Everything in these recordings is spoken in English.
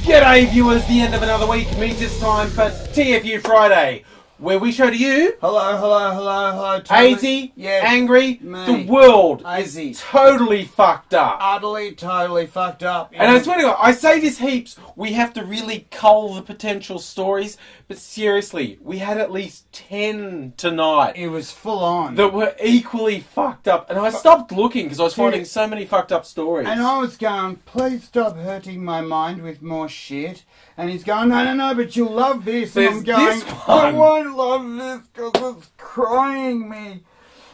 G'day viewers, the end of another week means it's time for TFU Friday, where we show to you... Hello. Totally, yes, angry, me. the world Aussie. is totally fucked up. Utterly, totally fucked up. And I swear to God, I say this heaps, we have to really cull the potential stories, but seriously, we had at least 10 tonight. It was full on. That were equally fucked up. And I stopped looking because I was finding so many fucked up stories. And I was going, please stop hurting my mind with more shit. And he's going, no, but you'll love this. There's and I'm going, this one. I won't love this because it's crying me.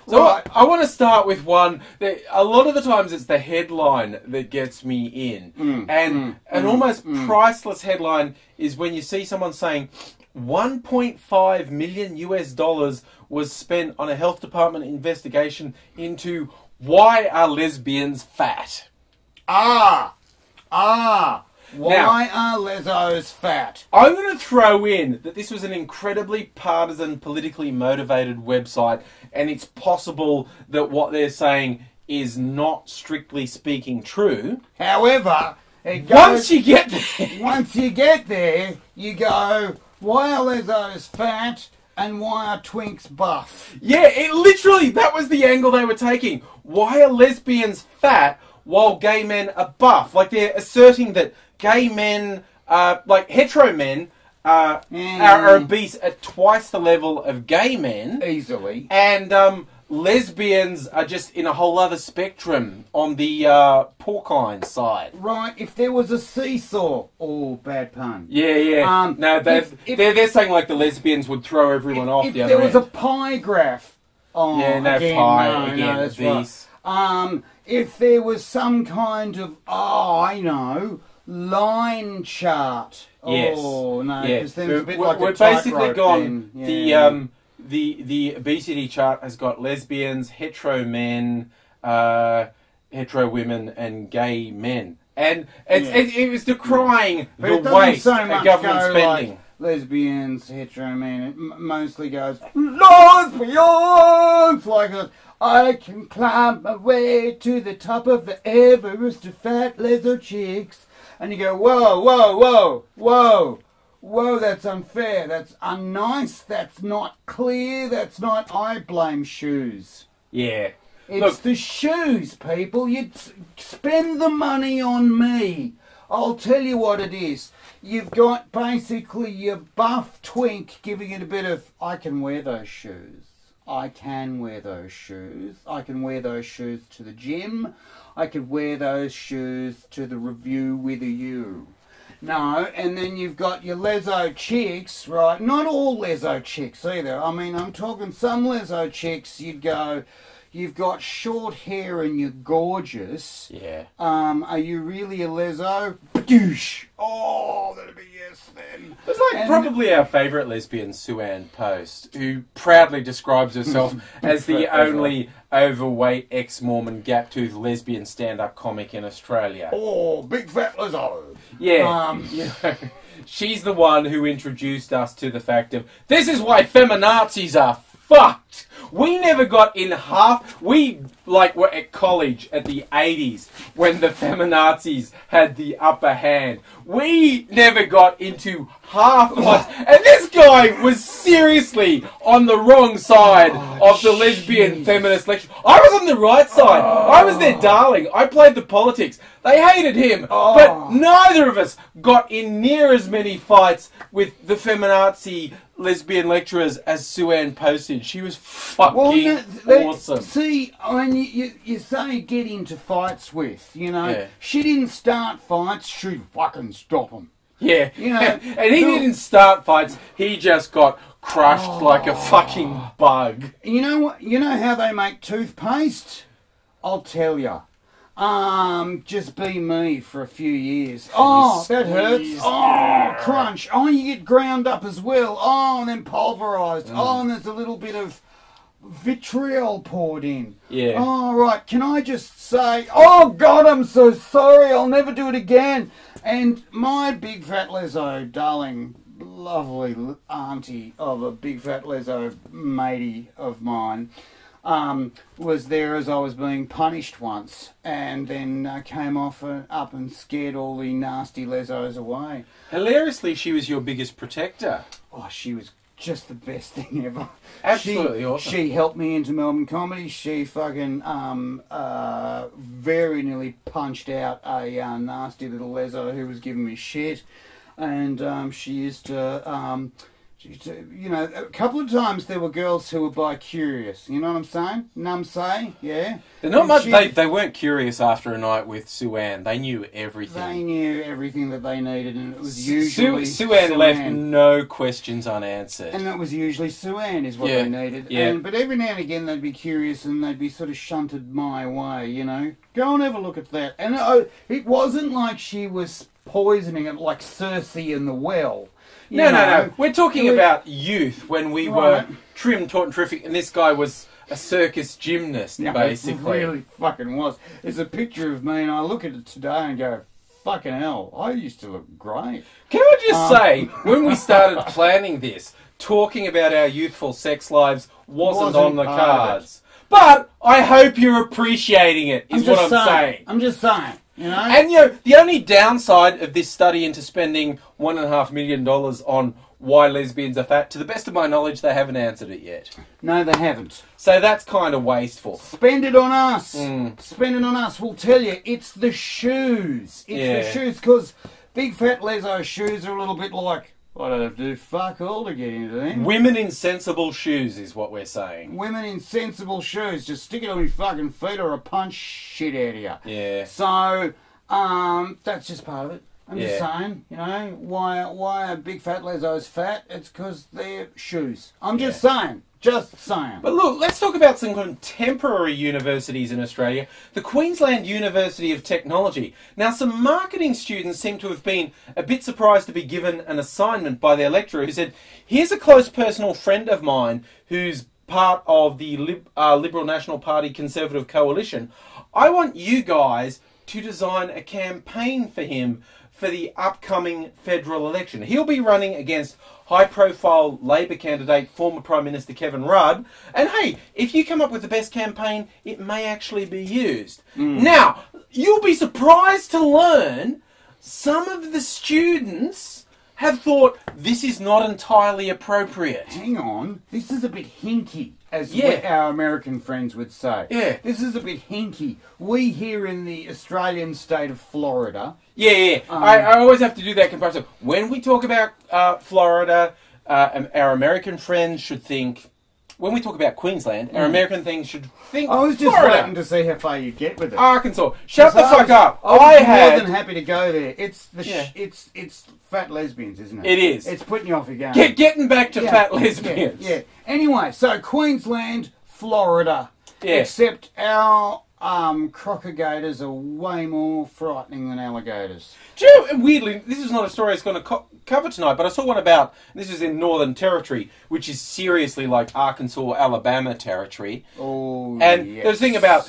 So Right. I want to start with one that a lot of the times it's the headline that gets me in. An almost priceless headline is when you see someone saying 1.5 million US dollars was spent on a health department investigation into why are lesbians fat? Why are lesos fat? I'm going to throw in that this was an incredibly partisan, politically motivated website, and it's possible that what they're saying is not strictly speaking true. However, it goes, Once you get there, you go, why are lesos fat and why are twinks buff? yeah, it literally, that was the angle they were taking. Why are lesbians fat while gay men are buff? Like, they're asserting that gay men, like hetero men, are obese at twice the level of gay men. Easily. And lesbians are just in a whole other spectrum on the porcine side. Right, if there was a seesaw. Oh, bad pun. Yeah. No, they're saying like the lesbians would throw everyone off the other end. If there was a pie graph. Oh, yeah, no again, pie, no, again, that's these. right. If there was some kind of, line chart. Yes. Oh, no, Yeah. because then it's a bit We're like a basically tightrope gone, then. the obesity chart has got lesbians, hetero men, hetero women, and gay men. And it was decrying the waste of government spending. Like lesbians, hetero men, it mostly goes, lesbians! Like I can climb my way to the top of the Everest to fat leather chicks. And you go, whoa, that's unfair, that's unnice, that's not clear, that's not, I blame shoes. Yeah. It's the shoes, people. You spend the money on me. I'll tell you what it is. You've got basically your buff twink giving it a bit of, I can wear those shoes. I can wear those shoes. I can wear those shoes to the gym. I could wear those shoes to the review with you. No, and then you've got your leso chicks, right? Not all leso chicks either. I mean, I'm talking some leso chicks, you'd go, you've got short hair and you're gorgeous. Yeah. Are you really a leso? Badoosh! Oh, that'd be yes then. It's like probably our favourite lesbian, Sue-Ann Post, who proudly describes herself as the only overweight ex-Mormon gap-toothed lesbian stand-up comic in Australia. Oh, big fat leso. Yeah. She's the one who introduced us to the fact of, this is why feminazis are fucked. We never got in half. We were at college at the 80s when the feminazis had the upper hand. We never got into half much. And this guy was seriously on the wrong side of the lesbian feminist lecture. I was on the right side. I was their darling. I played the politics. They hated him. But neither of us got in near as many fights with the feminazi lesbian lecturers as Sue-Ann Post did. She was fucking awesome. See, I mean, you say get into fights with, she didn't start fights, she fucking stop them. Yeah, and he didn't start fights, he just got crushed like a fucking bug. You know what? You know how they make toothpaste? I'll tell you. Just be me for a few years. Oh, that hurts. Oh, crunch. Oh, you get ground up as well. Oh, and then pulverised. Oh, and there's a little bit of vitriol poured in. Yeah. Oh, right. Can I just say, oh, God, I'm so sorry. I'll never do it again. And my big fat leso, darling, lovely auntie of a big fat leso matey of mine, was there as I was being punished once, and then came off up and scared all the nasty lesos away. Hilariously, she was your biggest protector. Oh, she was just the best thing ever. Absolutely awesome. She helped me into Melbourne comedy. She fucking very nearly punched out a nasty little leso who was giving me shit, and she used to. You know, a couple of times there were girls who were bi-curious. You know what I'm saying? Yeah. They're not much. They weren't curious after a night with Sue-Ann. They knew everything. They knew everything that they needed, and it was usually Sue-Ann left no questions unanswered. And that was usually Sue-Ann is what they needed. Yeah. But every now and again they'd be curious and they'd be sort of shunted my way, you know. Go and have a look at that. And it wasn't like she was poisoning it like Circe in the well. No. We're talking about youth when we were trim, taut and terrific, and this guy was a circus gymnast, basically. It really fucking was. There's a picture of me, and I look at it today and go, fucking hell, I used to look great. Can I just say, when we started planning this, talking about our youthful sex lives wasn't on the cards. But I hope you're appreciating it, is what I'm saying. I'm just saying. You know? And, you know, the only downside of this study into spending $1.5 million on why lesbians are fat, to the best of my knowledge, they haven't answered it yet. No, they haven't. So that's kind of wasteful. Spend it on us. Spend it on us. We'll tell you, it's the shoes. It's the shoes, because big fat leso shoes are a little bit like, I don't have to do fuck all to get into them. Women in sensible shoes is what we're saying. Women in sensible shoes. Just stick it on your fucking feet or I'll punch shit out of you. Yeah. So, that's just part of it. I'm just saying, you know, why are big fat lesos fat? It's because they're shoes. I'm just saying. Just saying. But look, let's talk about some contemporary universities in Australia. The Queensland University of Technology. Now, some marketing students seem to have been a bit surprised to be given an assignment by their lecturer who said, here's a close personal friend of mine who's part of the Liberal National Party Conservative Coalition. I want you guys to design a campaign for him for the upcoming federal election. He'll be running against high-profile Labor candidate, former Prime Minister Kevin Rudd. And hey, if you come up with the best campaign, it may actually be used. Now, you'll be surprised to learn some of the students have thought this is not entirely appropriate. Hang on, this is a bit hinky, as what our American friends would say. Yeah. This is a bit hinky. We here in the Australian state of Florida... I always have to do that comparison. When we talk about Florida, our American friends should think... When we talk about Queensland, our American things should think I was just Florida. waiting to see how far you get with it. Arkansas. Shut the fuck up. I was more than happy to go there. It's it's fat lesbians, isn't it? It is. It's putting you off your game. Getting back to fat lesbians. Yeah. Anyway, so Queensland, Florida. Yeah. Except our crocodigators are way more frightening than alligators. Do you know, and weirdly, this is not a story I was going to cover tonight, but I saw one about, this is in Northern Territory, which is seriously like Arkansas, Alabama territory. Oh, and there's a thing about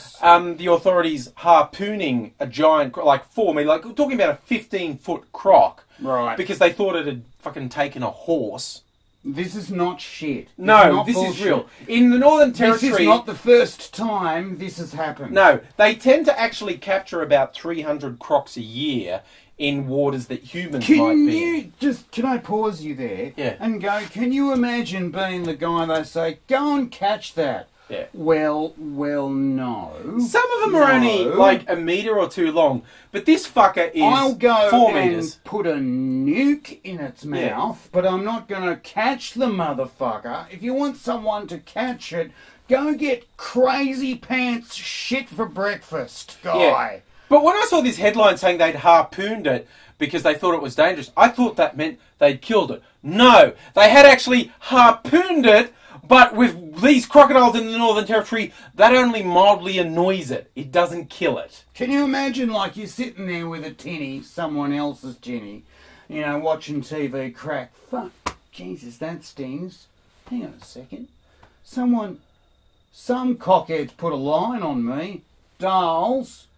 the authorities harpooning a giant, like 4 metre, like we're talking about a 15-foot croc. Right. Because they thought it had fucking taken a horse. This is not shit. This is real. In the Northern Territory... This is not the first time this has happened. No, they tend to actually capture about 300 crocs a year in waters that humans might be in. Can I pause you there? Yeah. And go, can you imagine being the guy they say, go and catch that? Yeah. Well, no. Some of them are only like a metre or two long, but this fucker is I'll go 4 and metres. put a nuke in its mouth, but I'm not going to catch the motherfucker. If you want someone to catch it, go get crazy pants shit for breakfast, guy. Yeah. But when I saw this headline saying they'd harpooned it because they thought it was dangerous, I thought that meant they'd killed it. No, they had actually harpooned it. But with these crocodiles in the Northern Territory, that only mildly annoys it. It doesn't kill it. Can you imagine, like, you're sitting there with a tinny, someone else's tinny, you know, watching TV crack. Fuck, Jesus, that stings. Hang on a second. Some cockheads put a line on me. Dolls,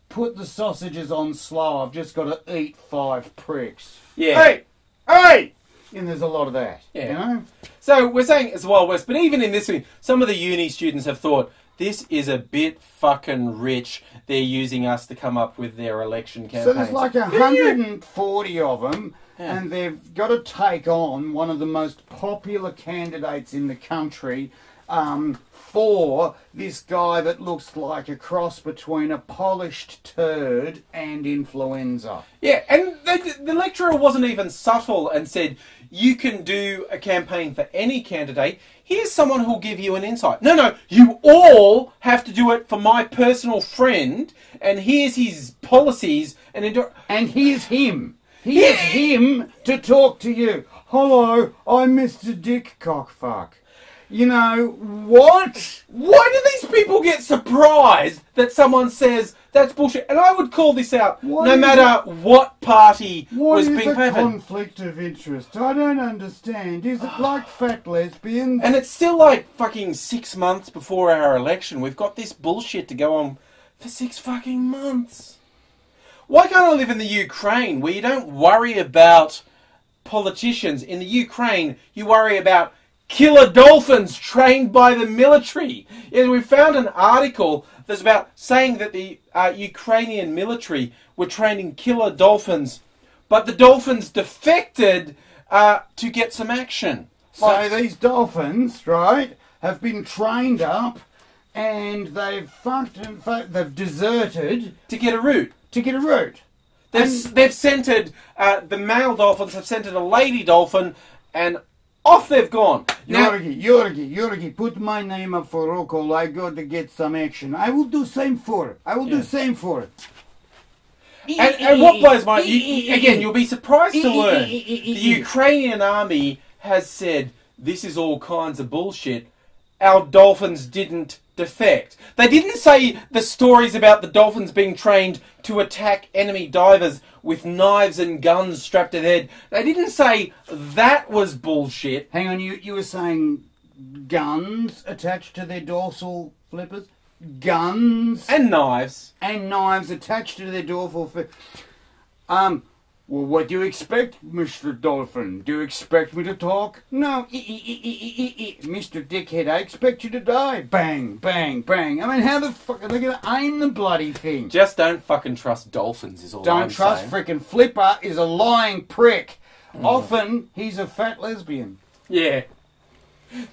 put the sausages on slow. I've just got to eat 5 pricks. Yeah. Hey! And there's a lot of that, Yeah. you know? So we're saying it's the Wild West, but even in this thing, some of the uni students have thought, this is a bit fucking rich. They're using us to come up with their election campaigns. So there's like 140 of them, and they've got to take on one of the most popular candidates in the country for this guy that looks like a cross between a polished turd and influenza. Yeah, and the lecturer wasn't even subtle and said, you can do a campaign for any candidate. Here's someone who'll give you an insight. No, you all have to do it for my personal friend, and here's his policies. And here's him. Here's him to talk to you. Hello, I'm Mr. Dick Cockfuck. You know, what? Why do these people get surprised that someone says that's bullshit? And I would call this out no matter what party was being favored. What is a conflict of interest? I don't understand. Is it like fat lesbians? And it's still like fucking 6 months before our election. We've got this bullshit to go on for 6 fucking months. Why can't I live in the Ukraine where you don't worry about politicians? In the Ukraine, you worry about killer dolphins trained by the military. Yeah, we found an article that's about saying that the Ukrainian military were training killer dolphins, but the dolphins defected to get some action. So these dolphins, right, have been trained up, and they've they've deserted to get a route. They've centred the male dolphins have centred a lady dolphin, and off they've gone. Yorgi, put my name up for roll call. I got to get some action. I will do same for it. And what blows my... again, you'll be surprised to learn the Ukrainian army has said this is all kinds of bullshit. Our dolphins didn't defect. They didn't say the stories about the dolphins being trained to attack enemy divers with knives and guns strapped to their head. They didn't say that was bullshit. Hang on, you were saying guns attached to their dorsal flippers? Guns? And knives. And knives attached to their dorsal flippers. Well, what do you expect, Mr. Dolphin? Do you expect me to talk? No. Mr. Dickhead, I expect you to die. Bang, bang, bang. I mean, how the fuck are they going to aim the bloody thing? Just don't fucking trust dolphins is all I'm saying. Don't trust frickin' Flipper is a lying prick. Often, he's a fat lesbian. Yeah.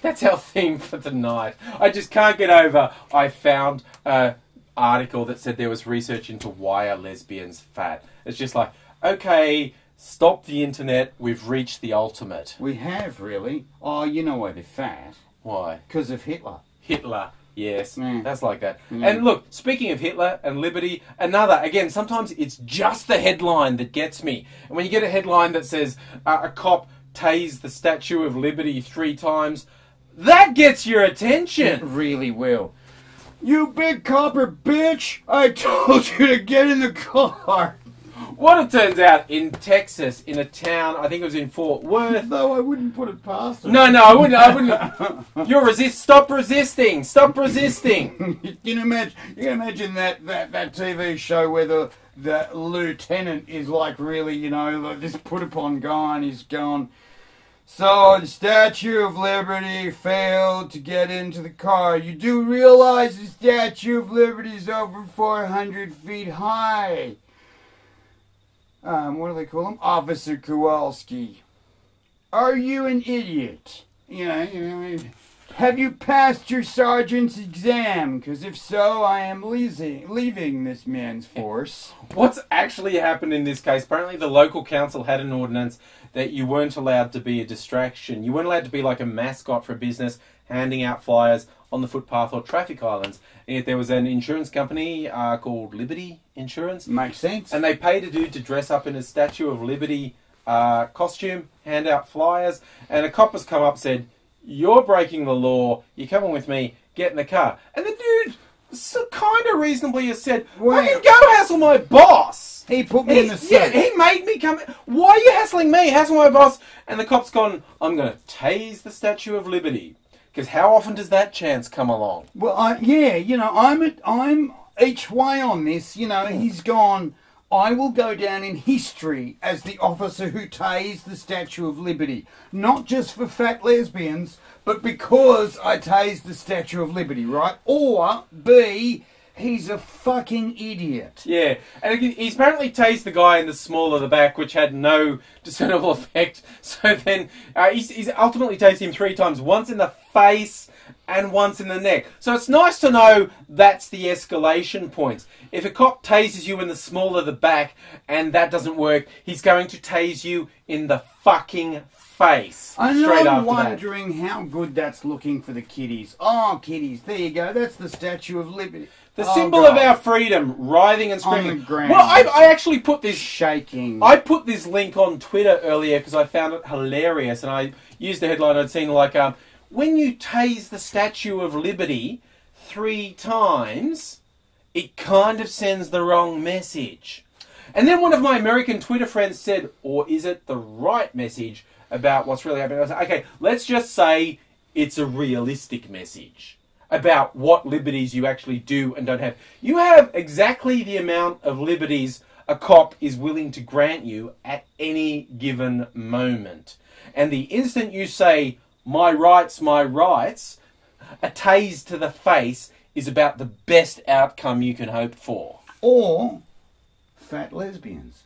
That's our theme for the night. I just can't get over. I found an article that said there was research into why are lesbians fat. It's just like, okay, stop the internet. We've reached the ultimate. We have, really. Oh, you know why they're fat. Why? Because of Hitler. Hitler, yes. Mm. That's like that. Mm. And look, speaking of Hitler and liberty, again, sometimes it's just the headline that gets me. And when you get a headline that says, a cop tased the Statue of Liberty 3 times, that gets your attention. It really will. You big copper bitch! I told you to get in the car! What it turns out, in Texas, in a town, I think it was in Fort Worth. No, I wouldn't put it past them. No, I wouldn't. Stop resisting. Stop resisting. You can imagine that TV show where the lieutenant is like really, like this put upon guy, and he's going, so the Statue of Liberty failed to get into the car. You do realize the Statue of Liberty is over 400 feet high. What do they call him? Officer Kowalski. Are you an idiot? Have you passed your sergeant's exam? Because if so, I am leaving this man's force. What's actually happened in this case, apparently the local council had an ordinance that you weren't allowed to be a distraction. You weren't allowed to be like a mascot for a business, handing out flyers on the footpath or traffic islands. And yet there was an insurance company called Liberty Insurance. Makes sense. And they paid a dude to dress up in a Statue of Liberty costume, hand out flyers, and a cop has come up and said, you're breaking the law, you're coming with me, get in the car. And the dude kind of reasonably has said, fucking go hassle my boss. He put me in the seat. Yeah, he made me come. Why are you hassling me? Hassle my boss. And the cop's gone, I'm going to tase the Statue of Liberty. Because how often does that chance come along? Well, I'm each way on this. He's gone, I will go down in history as the officer who tased the Statue of Liberty. Not just for fat lesbians, but because I tased the Statue of Liberty, right? Or, B, he's a fucking idiot. Yeah, and he's apparently tased the guy in the small of the back, which had no discernible effect. So then he's ultimately tased him 3 times, once in the face and once in the neck. So it's nice to know that's the escalation points. If a cop tases you in the small of the back and that doesn't work, he's going to tase you in the fucking face. I'm wondering how good that's looking for the kiddies. Oh, kiddies, there you go. That's the Statue of Liberty. The symbol of our freedom, writhing and screaming. On the ground. Well, I actually put this... Shaking. I put this link on Twitter earlier because I found it hilarious, and I used the headline I'd seen like, when you tase the Statue of Liberty 3 times, it kind of sends the wrong message. And then one of my American Twitter friends said, or is it the right message about what's really happening? I said, okay, let's just say it's a realistic message about what liberties you actually do and don't have. You have exactly the amount of liberties a cop is willing to grant you at any given moment. And the instant you say, my rights, a tase to the face is about the best outcome you can hope for. Or fat lesbians.